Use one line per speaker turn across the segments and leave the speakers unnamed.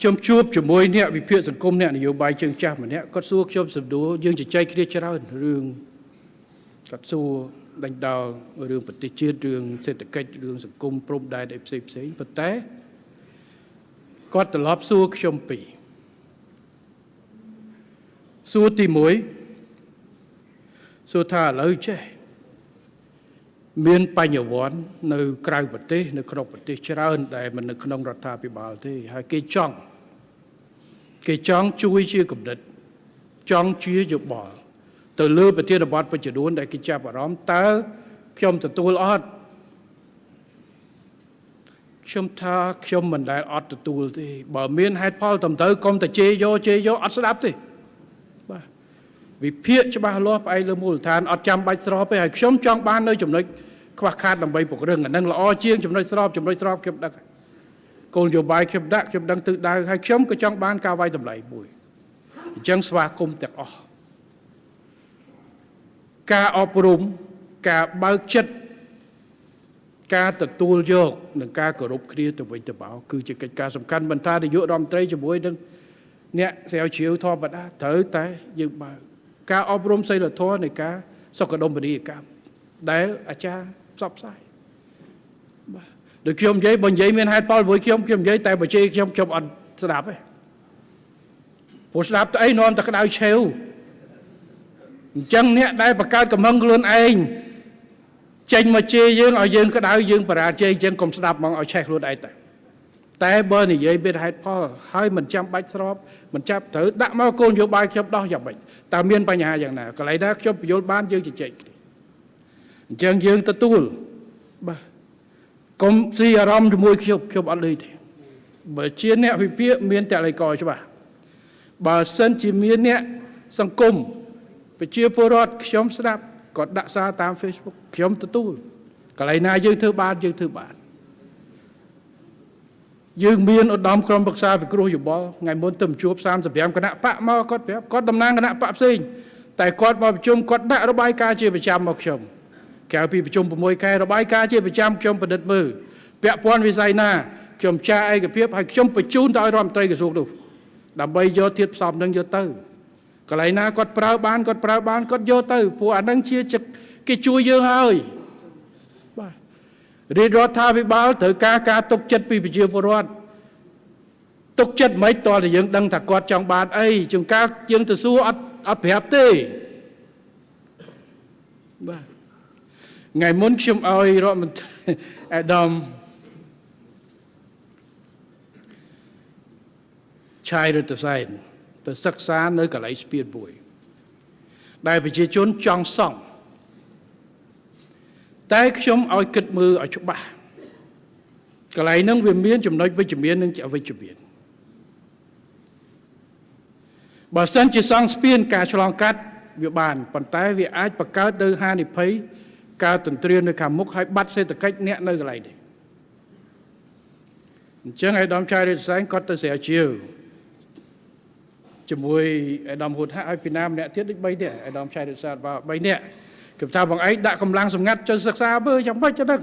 ខ្ញុំជួបជាមួយអ្នកវិភាគសង្គមអ្នកនយោបាយជើងចាស់ម្នាក់គាត់សួរខ្ញុំសំដួលយើងជជែកគ្នាច្រើនរឿងគាត់សួរដេញដោលរឿងប្រទេសជាតិរឿងសេដ្ឋកិច្ចរឿងសង្គមព្រំដែនអីផ្សេងប៉ុន្តែគាត់ត្រឡប់សួរខ្ញុំពីរសួរទី1សួរថាឥឡូវចេះមានបញ្ញវន្តនៅក្រៅប្រទេសនៅក្នុងប្រទេសច្រើនដែលមិននៅក្នុងរដ្ឋាភិបាលទេហើយគេចង់ជួយជាគំនិតចង់ជាយោបល់ទៅលើប្រធានបទបច្ចុប្បន្នដែលគេចាប់អារម្មណ៍តើខ្ញុំទទួលអត់ខ្ញុំថាខ្ញុំមិនដែលអត់ទទួលទេបើមានហេតុផលត្រឹមត្រូវកុំតែជេរយកអត់ស្ដាប់ទេបាទវិភាគច្បាស់លាស់ផ្អែកលើមូលដ្ឋានអត់ចាំបាច់ស្របទេហើយខ្ញុំចង់បាននៅចំណុចខ្វះខាតដើម្បីពង្រឹងអានឹងល្អជាងចំណុចស្របខ្ញុំដឹងគោលនយោបាយខ្ញុំដឹងទិសដៅហើយខ្ញុំក៏ចង់បានការវាយតម្លៃមួយអញ្ចឹងស្វាគមន៍ទាំងអស់ការអប់រំការបើកចិត្តការទទួលយកនិងការគោរពគ្នាទៅវិញទៅមកគឺជាកិច្ចការសំខាន់មិនថានាយករដ្ឋមន្ត្រីជាមួយនឹងអ្នកស្រាវជ្រាវធម្មតាត្រូវតែយើងបើកការអប់រំសីលធម៌នៃការសុខដុមនីយកម្មដែលអាចារ្យផ្សព្វផ្សាយបាទដូចខ្ញុំនិយាយបើនិយាយមានហេតុផលមួយខ្ញុំនិយាយតែបើជេរខ្ញុំអត់ស្ដាប់ទេព្រោះស្ដាប់ទៅអីនាំតែក្តៅឆេវអញ្ចឹងអ្នកដែលបង្កើតកំហឹងខ្លួនឯងចេញមកជេរយើងឲ្យយើងក្តៅយើងបរាជ័យអញ្ចឹងកុំស្ដាប់ហ្មងឲ្យឆេះខ្លួនឯងតែបើនិយាយមានហេតុផលហើយមិនចាំបាច់ស្របមិនចាប់ត្រូវដាក់មកគោលនយោបាយខ្ញុំដោះយ៉ាងម៉េចតើមានបញ្ហាយ៉ាងណាកន្លែងណាខ្ញុំបញ្យល់បានយើងជជែកគ្នាអញ្ចឹងយើងទទួលបាទកុំស៊ីអារម្មណ៍ជាមួយខ្ញុំអត់លុយទេបើជាអ្នកវិភាគមានតល័យកច្បាស់បើសិនជាមានអ្នកសង្គមប្រជាពលរដ្ឋខ្ញុំស្ដាប់គាត់ដាក់សារតាម Facebook ខ្ញុំទទួលកន្លែងណាយើងធ្វើបានយើងមានឧត្តមក្រុមប្រឹក្សាពិគ្រោះយោបល់ថ្ងៃមុនទៅជួប35គណៈបកមកគាត់ប្រាប់គាត់តំណាងគណៈបកផ្សេងតែគាត់មកប្រជុំគាត់ដាក់របាយការណ៍ជាប្រចាំមកខ្ញុំក្រៅពីប្រជុំ6ខែរបាយការណ៍ជាប្រចាំខ្ញុំពិនិត្យមើលពាក់ព័ន្ធវិស័យណាខ្ញុំចារឯកភាពហើយខ្ញុំបញ្ជូនទៅឲ្យរដ្ឋមន្ត្រីក្រសួងនោះដើម្បីយកធាតុផ្សំនឹងយកទៅកន្លែងណាគាត់ប្រើបានគាត់យកទៅព្រោះអានឹងជាគេជួយយើងហើយបាទរាជរដ្ឋាភិបាលត្រូវការទុកចិត្តពីប្រជាពលរដ្ឋទុកចិត្តមិនតតែយើងដឹងថាគាត់ចង់បានអីជួនកាលយើងទៅសួរអត់ប្រាប់ទេបាទថ្ងៃមុនខ្ញុំឲ្យរដ្ឋមន្ត្រីអាដាមឆៃរដ្ឋសែនទៅសិក្សានៅកន្លែងស្ពានមួយដែលប្រជាជនចង់សង់តែខ្ញុំឲ្យគិតមើលឲ្យច្បាស់កន្លែងហ្នឹងវាមានចំណុចវិជ្ជមាននិងអវិជ្ជមានបើសិនជាសង់ស្ពានការឆ្លងកាត់វាបានប៉ុន្តែវាអាចបង្កើតទៅហានិភ័យការទន្ទ្រាននៅខាងមុខហើយបាត់សេដ្ឋកិច្ចអ្នកនៅកន្លែងនេះអញ្ចឹងឯកឧត្តមឆៃរិទ្ធសែនគាត់ទៅស្រាវជ្រាវជាមួយឯកឧត្តមហ៊ុនហាក់ឲ្យពីណាម្នាក់ទៀតដូច3នាក់ឯកឧត្តមឆៃរិទ្ធសែនបាទ3នាក់ខ្ញុំថាបងឯងដាក់កម្លាំងសម្ងាត់ចូលសិក្សាមើលយ៉ាងម៉េចទៅដឹង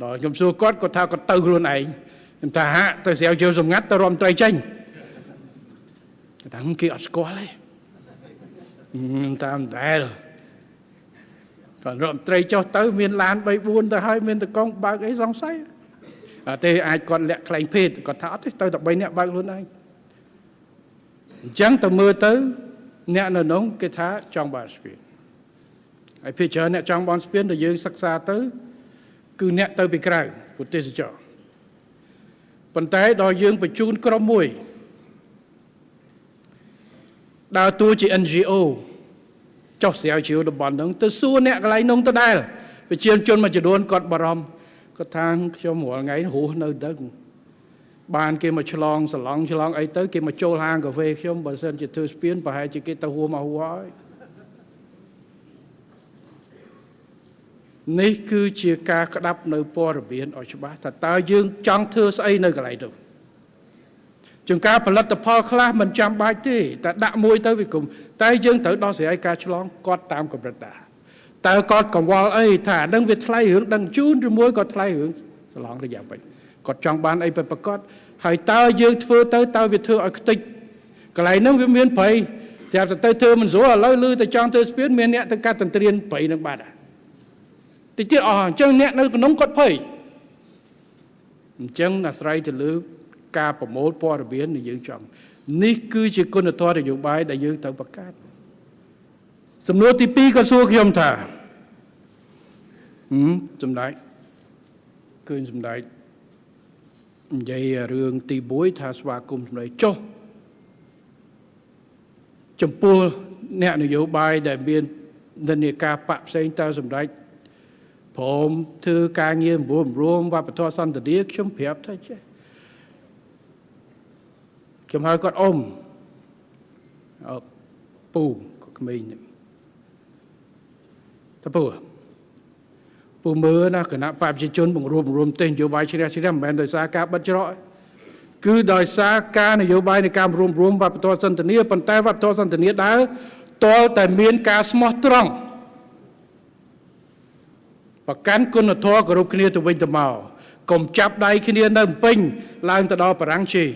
ដល់ខ្ញុំសួរគាត់ថាគាត់ទៅខ្លួនឯងខ្ញុំថាហាក់ទៅស្រាវជ្រាវសម្ងាត់ទៅរដ្ឋមន្ត្រីចេញតែគេអត់ស្គាល់ទេតាមដែលគាត់រដ្ឋមន្ត្រីចុះទៅមានឡាន3 4ទៅហើយមានតកង់បើកអីសង្ស័យតែអាចគាត់លាក់ខ្លែងភេទគាត់ថាអត់ទេទៅតែ3នាក់បើកខ្លួនឯងអញ្ចឹងទៅមើលទៅអ្នកនៅនោះគេថាចង់បានស្ពានហើយភាគច្រើនអ្នកចង់បានស្ពានដែលយើងសិក្សាទៅគឺអ្នកទៅពីក្រៅប្រទេសចរប៉ុន្តែដល់យើងបញ្ជូនក្រុមមួយដើរតួជា NGO ចុះស្រាវជ្រាវតំបន់ហ្នឹងទៅសួរអ្នកកន្លែងនោះទៅដែរប្រជាជនមួយចំនួនគាត់បារម្ភគាត់ថាខ្ញុំរាល់ថ្ងៃរស់នៅដឹងបានគេមកឆ្លងអីទៅគេមកចូលហាងកាហ្វេខ្ញុំបើសិនជាធ្វើស្ពានប្រហែលជាគេទៅហួមកហើយនេះគឺជាការក្តាប់នៅព័ត៌មានឲ្យច្បាស់ថាតើយើងចង់ធ្វើស្អីនៅកន្លែងនោះជួនកាលផលិតផលខ្លះមិនចាំបាច់ទេតែដាក់មួយទៅវាគុំតែយើងត្រូវដោះស្រាយការឆ្លងគាត់តាមកម្រិតដែរតើគាត់កង្វល់អីថានឹងវាថ្លៃរឿងដឹងជូនឬមួយក៏ថ្លៃរឿងឆ្លងទៅយ៉ាងម៉េច គាត់ចង់បានអីប្រកបហើយតើយើងធ្វើទៅតើវាធ្វើឲ្យខ្ទេចកន្លែងហ្នឹងវាមានប្រៃស្រាប់តែទៅធ្វើមិនស្រួលឥឡូវឮតែចង់ធ្វើស្ពានមានអ្នកទៅកាត់តន្ទ្រានប្រៃនឹងបាត់តិចទៀតអស់អញ្ចឹងអ្នកនៅក្នុងគាត់ភ័យអញ្ចឹងអាស្រ័យទៅលើការប្រមូលព័ត៌មានដែលយើងចង់នេះគឺជាគុណធម៌នយោបាយដែលយើងត្រូវបង្កើតសំណួរទី2ក៏សួរខ្ញុំថាសម្ដេចឃើញសម្ដេចនិយាយរឿងទី1ថាស្វាគមន៍សម្ដេចចុះចំពោះអ្នកនយោបាយដែលមាននិន្នាការបកផ្សេងតើសម្ដេចព្រមធ្វើការងាររួមវប្បធម៌សន្តិនិកខ្ញុំប្រាប់ថាចេះខ្ញុំហៅគាត់ពូក្មេងនេះតើពូមើលណាគណៈបព្វជិជនបង្រួមទេនយោបាយជ្រះមិនមែនដោយសារការបិទច្រកគឺដោយសារការនយោបាយនៃការរួមវប្បធម៌សន្តិនិកប៉ុន្តែវប្បធម៌សន្តិនិកដើរតលតែមានការស្មោះត្រង់ប្រកាន់គុណធម៌គោរពគ្នាទៅវិញទៅមកកុំចាប់ដៃគ្នានៅពេញឡើងទៅដល់បរាំងជេរ